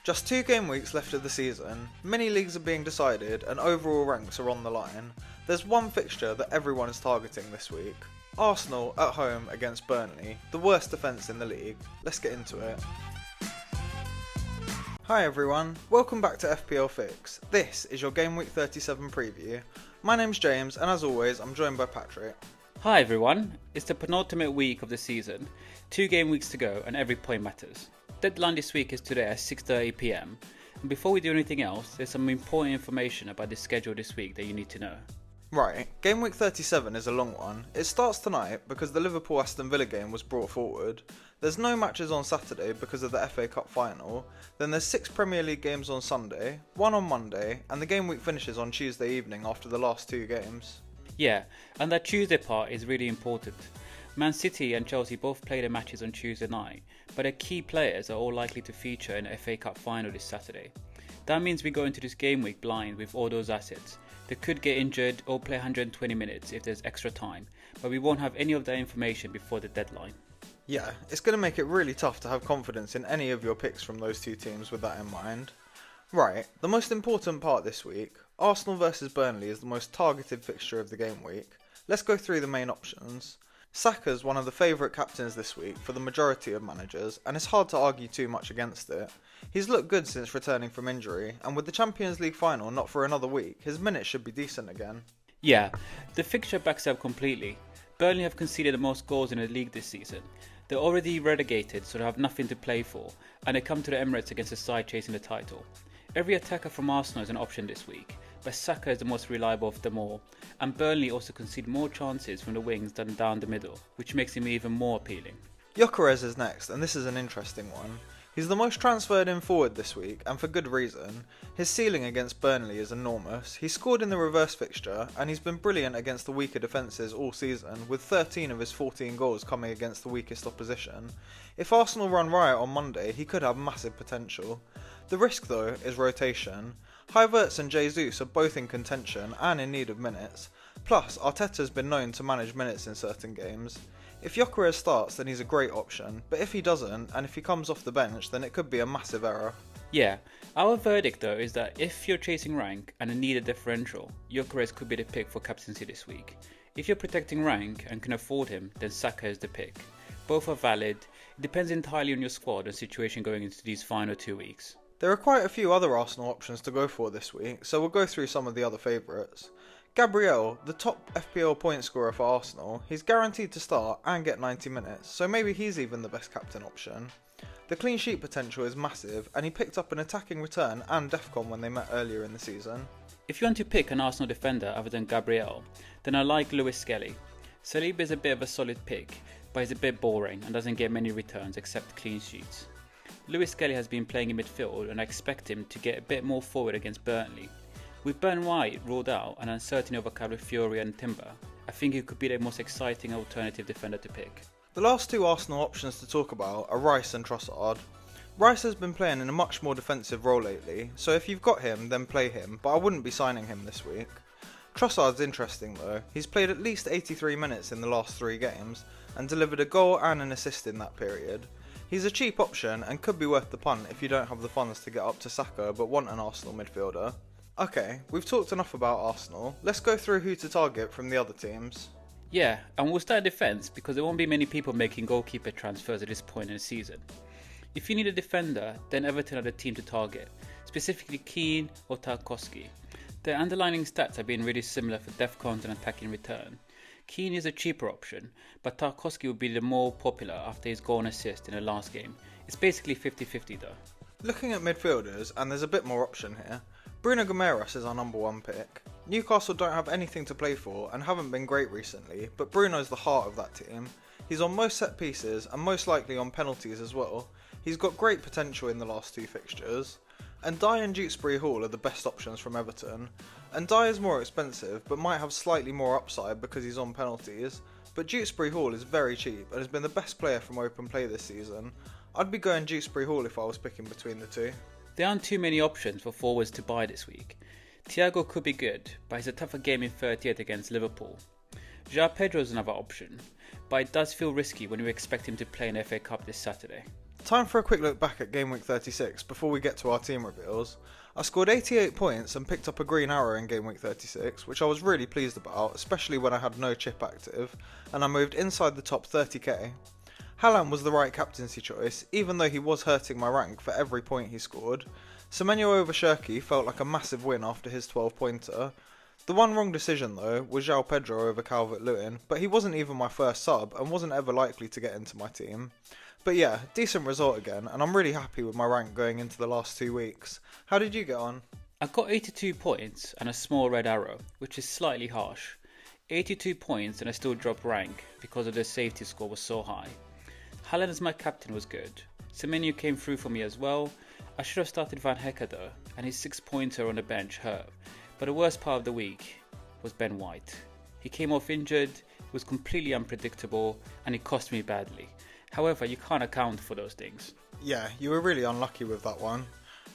Just 2 game weeks left of the season, mini leagues are being decided and overall ranks are on the line. There's one fixture that everyone is targeting this week. Arsenal at home against Burnley, the worst defence in the league. Let's get into it. Hi everyone, welcome back to FPL Fix. This is your Game Week 37 preview. My name's James and as always I'm joined by Patrick. Hi everyone, it's the penultimate week of the season. 2 game weeks to go and every point matters. Deadline this week is today at 6:30 PM. And before we do anything else, there's some important information about the schedule this week that you need to know. Right, Game Week 37 is a long one. It starts tonight because the Liverpool-Aston Villa game was brought forward. There's no matches on Saturday because of the FA Cup final. Then there's 6 Premier League games on Sunday, 1 on Monday, and the game week finishes on Tuesday evening after the last 2 games. Yeah, and that Tuesday part is really important. Man City and Chelsea both play their matches on Tuesday night, but their key players are all likely to feature in the FA Cup final this Saturday. That means we go into this game week blind with all those assets. They could get injured or play 120 minutes if there's extra time, but we won't have any of that information before the deadline. Yeah, it's going to make it really tough to have confidence in any of your picks from those 2 teams with that in mind. Right, the most important part this week, Arsenal vs Burnley is the most targeted fixture of the game week. Let's go through the main options. Saka's one of the favourite captains this week for the majority of managers, and it's hard to argue too much against it. He's looked good since returning from injury, and with the Champions League final not for another week, his minutes should be decent again. Yeah, the fixture backs up completely. Burnley have conceded the most goals in the league this season. They're already relegated, so they have nothing to play for, and they come to the Emirates against a side chasing the title. Every attacker from Arsenal is an option this week, but Saka is the most reliable of them all, and Burnley also concede more chances from the wings than down the middle, which makes him even more appealing. Gyokeres is next, and this is an interesting one. He's the most transferred in forward this week, and for good reason. His ceiling against Burnley is enormous. He scored in the reverse fixture, and he's been brilliant against the weaker defences all season, with 13 of his 14 goals coming against the weakest opposition. If Arsenal run riot on Monday, he could have massive potential. The risk though is rotation. Havertz and Jesus are both in contention and in need of minutes, plus Arteta's been known to manage minutes in certain games. If Gyokeres starts then he's a great option, but if he doesn't and if he comes off the bench then it could be a massive error. Yeah, our verdict though is that if you're chasing rank and need a differential, Gyokeres could be the pick for captaincy this week. If you're protecting rank and can afford him, then Saka is the pick. Both are valid, it depends entirely on your squad and situation going into these final 2 weeks. There are quite a few other Arsenal options to go for this week, so we'll go through some of the other favourites. Gabriel, the top FPL point scorer for Arsenal, he's guaranteed to start and get 90 minutes, so maybe he's even the best captain option. The clean sheet potential is massive, and he picked up an attacking return and DEFCON when they met earlier in the season. If you want to pick an Arsenal defender other than Gabriel, then I like Lewis-Skelly. Saliba is a bit of a solid pick, but he's a bit boring and doesn't get many returns except clean sheets. Lewis-Skelly has been playing in midfield and I expect him to get a bit more forward against Burnley. With Ben White ruled out and uncertainty over Calafiori and Timber, I think he could be the most exciting alternative defender to pick. The last 2 Arsenal options to talk about are Rice and Trossard. Rice has been playing in a much more defensive role lately, so if you've got him then play him, but I wouldn't be signing him this week. Trossard's interesting though, he's played at least 83 minutes in the last 3 games and delivered a goal and an assist in that period. He's a cheap option and could be worth the punt if you don't have the funds to get up to Saka but want an Arsenal midfielder. Okay, we've talked enough about Arsenal, let's go through who to target from the other teams. Yeah, and we'll start defence because there won't be many people making goalkeeper transfers at this point in the season. If you need a defender, then Everton are the team to target, specifically Keane or Tarkowski. Their underlying stats have been really similar for DEFCONs and attacking return. Keane is a cheaper option, but Tarkowski will be the more popular after his goal and assist in the last game. It's basically 50-50 though. Looking at midfielders, and there's a bit more option here, Bruno Fernandes is our number 1 pick. Newcastle don't have anything to play for and haven't been great recently, but Bruno's the heart of that team. He's on most set pieces and most likely on penalties as well. He's got great potential in the last 2 fixtures. And Dye and Dewsbury-Hall are the best options from Everton. And Dye is more expensive but might have slightly more upside because he's on penalties. But Dewsbury-Hall is very cheap and has been the best player from open play this season. I'd be going Dewsbury-Hall if I was picking between the 2. There aren't too many options for forwards to buy this week. Thiago could be good, but it's a tougher game in 38 against Liverpool. João Pedro is another option, but it does feel risky when we expect him to play in the FA Cup this Saturday. Time for a quick look back at Gameweek 36 before we get to our team reveals. I scored 88 points and picked up a green arrow in Gameweek 36, which I was really pleased about, especially when I had no chip active, and I moved inside the top 30k. Haaland was the right captaincy choice, even though he was hurting my rank for every point he scored. Semenyo over Shirky felt like a massive win after his 12-pointer. The one wrong decision though was João Pedro over Calvert-Lewin, but he wasn't even my first sub and wasn't ever likely to get into my team. But yeah, decent result again, and I'm really happy with my rank going into the last 2 weeks. How did you get on? I got 82 points and a small red arrow, which is slightly harsh. 82 points and I still dropped rank because of the safety score was so high. Haaland as my captain was good. Semenyo came through for me as well. I should have started Van Hecke though, and his 6-pointer on the bench hurt. But the worst part of the week was Ben White. He came off injured, was completely unpredictable, and it cost me badly. However, you can't account for those things. Yeah, you were really unlucky with that one.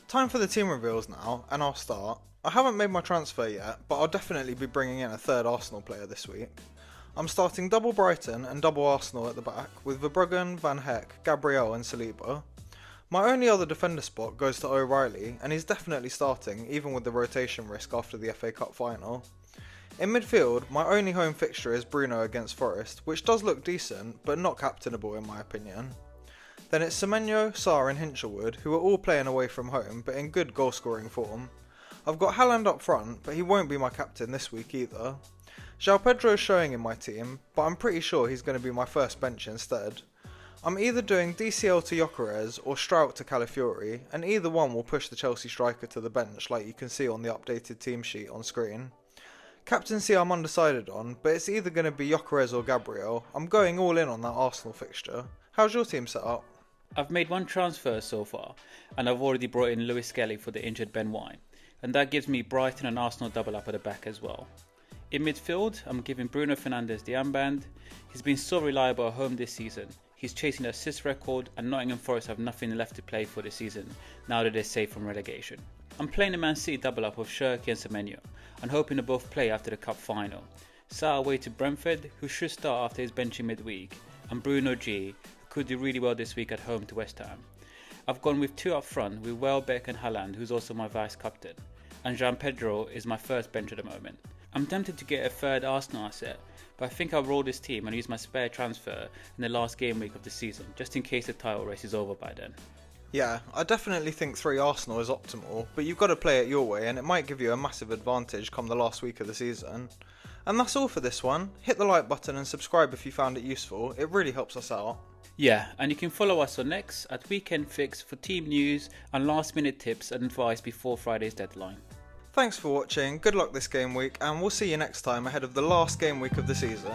Time for the team reveals now, and I'll start. I haven't made my transfer yet, but I'll definitely be bringing in a third Arsenal player this week. I'm starting double Brighton and double Arsenal at the back, with Verbruggen, Van Hecke, Gabriel and Saliba. My only other defender spot goes to O'Reilly, and he's definitely starting, even with the rotation risk after the FA Cup final. In midfield, my only home fixture is Bruno against Forest, which does look decent, but not captainable in my opinion. Then it's Semenyo, Sarr and Hinchelwood, who are all playing away from home, but in good goal-scoring form. I've got Haaland up front, but he won't be my captain this week either. João Pedro is showing in my team, but I'm pretty sure he's going to be my first bench instead. I'm either doing DCL to Gyokeres or Strout to Calafiori, and either one will push the Chelsea striker to the bench like you can see on the updated team sheet on screen. Captaincy I'm undecided on, but it's either going to be Gyokeres or Gabriel. I'm going all in on that Arsenal fixture. How's your team set up? I've made one transfer so far, and I've already brought in Lewis-Skelly for the injured Ben White, and that gives me Brighton and Arsenal double up at the back as well. In midfield, I'm giving Bruno Fernandes the armband. He's been so reliable at home this season. He's chasing the assist record, and Nottingham Forest have nothing left to play for this season now that they're safe from relegation. I'm playing the Man City double up of Shirky and Semenyo, and hoping to both play after the cup final. Sarr away to Brentford, who should start after his benching midweek, and Bruno G, who could do really well this week at home to West Ham. I've gone with 2 up front with Welbeck and Haaland, who's also my vice captain, and João Pedro is my first bench at the moment. I'm tempted to get a third Arsenal asset, but I think I'll roll this team and use my spare transfer in the last game week of the season, just in case the title race is over by then. Yeah, I definitely think 3 Arsenal is optimal, but you've got to play it your way and it might give you a massive advantage come the last week of the season. And that's all for this one. Hit the like button and subscribe if you found it useful, it really helps us out. Yeah, and you can follow us on X at Weekend Fix for team news and last minute tips and advice before Friday's deadline. Thanks for watching, good luck this game week, and we'll see you next time ahead of the last game week of the season.